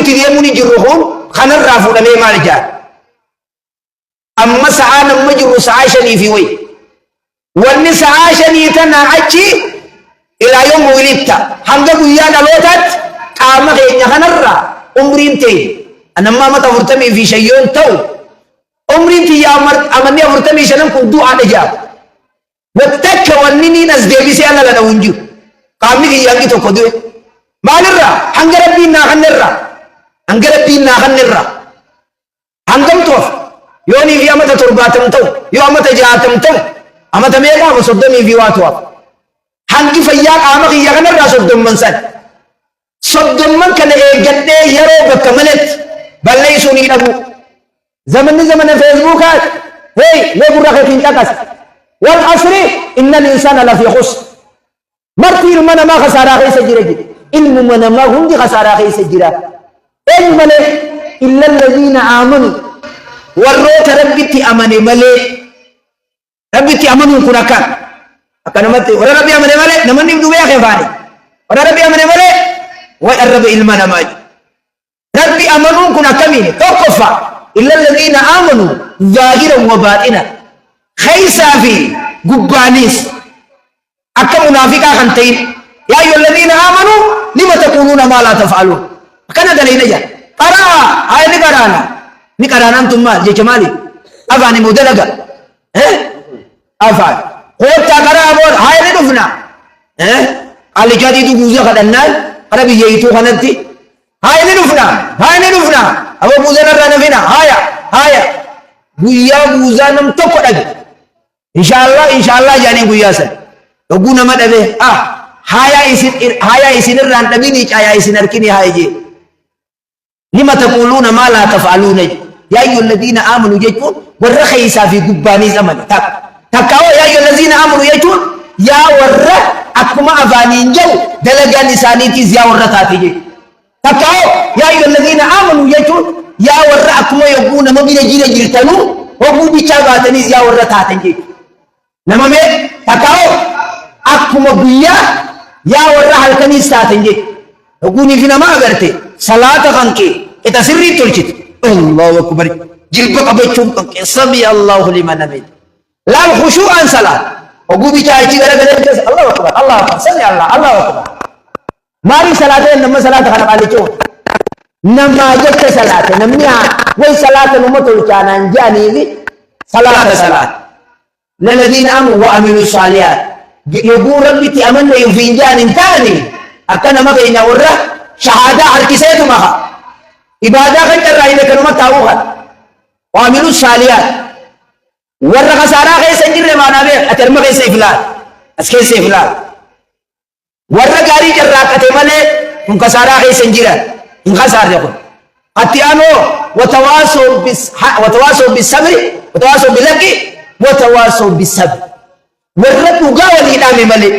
nuti deemuu ni jirru kun kanarraa fuudhamee maal jaa amma sa'aa namma jirru sa'aa 5 fi way wanni sa'aa 5 tanaa achi ilaa yoom wilitta hanga guyyaa dhalootaatti qaama keenya kanarraa umriin ta'e anammaa mata 40 fi shayyoon ta'u umriin tiyyaa amanni 45 kun du'aadha jaa wattakka wanni niin as deebisee ala lana hunjiru qaamni kiyyaangi tokko du'e maalirraa hanga rabbiin naa kannerraa hanga rabbiin naa kannerraa hangamtuuf yoonii fi amata 70 ta'u yoo amata 60 ta'u amata meeqaama 30 fi waa tu'aaf hangi fayyaa qaama kiyya kanarraa 30 san 30 kana eeggadhee yeroo bakka malatti balleessuu ni dhabu zamanni zamana feesbuukaa hey gurra keetiin dhaqas wal asri innal insana lafi khusr marti ilma namaa khasaaraa keessa jira jedhe ilmuma namaa hundi khasaaraa keessa jira eenyu malee illa alladhiina aamanu warroota rabbitti amane malee rabbitti amanuun kun akkanumatti warra rabbi amane malee namanni dhubee keefaane warra rabbi amane malee way arrabe ilma namaa rabbi amanuun kun akkamiin tokkoffa illa alladhiina aamanu zaahiran wa baaxinan khaysaa fi gubbaanis akka munaafiqaa kan ta'in yaa ayyuha alladhiina aamanu lima taquluuna maa laa taf'aluun akkana dalayna jaa qaraa haa ni qaraanaan tun maal jecha maali afaan immoo dalaga afaan koottaa qaraa boon haa ni dhufna qaalichaatiitu guuzaa kadhannaan qara biyyeeytuu kanatti haa ni dhufna aboo guuzaan irraa nafina haaya guyyaa guuzaa nam tokko dhage inshallah jaanii guyyaa san dhoguu nama dhabe haaya isin irraan dhabini caayaa isin harkini haaya jee lima taquluuna maa laa taf'aluuna yaa ayyuha alladhiina aamanu jechuun warra keeysaa fi gubbaaniis amane takkaawoo yaa ayyuha alladhiina aamanu jechuun yaa warra akkuma afaaniin jedhu dalagaan isaaniitiis yaa warra taate jechuudha takkaawoo yaa ayyuha alladhiina aamanu jechuun yaa warra akkuma yogguu nama bira jira jirtanuu hogguu bichaa baataniis yaa warra taatan jechuudha nama mee takkaawoo akkuma guyyaa yaa warra halkaniis taatan jechuudha hogguunii fi nama agarte salaata kanke ita sirrii tolchite Allahu akbar jilba qabachuun kanke sami Allahu liman hamid laal khushu'an salat hogguu bichaa achi garagalee Allahu akbar sami Allahu akbar maari salaata nama salaata kana qaalichoo nama jette salaata namni way salaata numa tolchaanaan jaaniifi salaata للذين آمنوا وعملوا الصالحات يقول ربي تأمنوا يفين جان تاني أكنا ما بين ورا شهادة حركسيت معها إبادة كنت رأي لك نما تاوها وعملوا الصالحات ورا خسارة غير سنجر ما نبي أترمى غير سيفلال أسكين سيفلال ورا قاري جراك أتمنى هم خسارة غير سنجر هم خسارة يقول أتيانو وتواصوا بالصبر وتواصوا بالحق وتواصوا بالصبر والرب قاول إلى ملك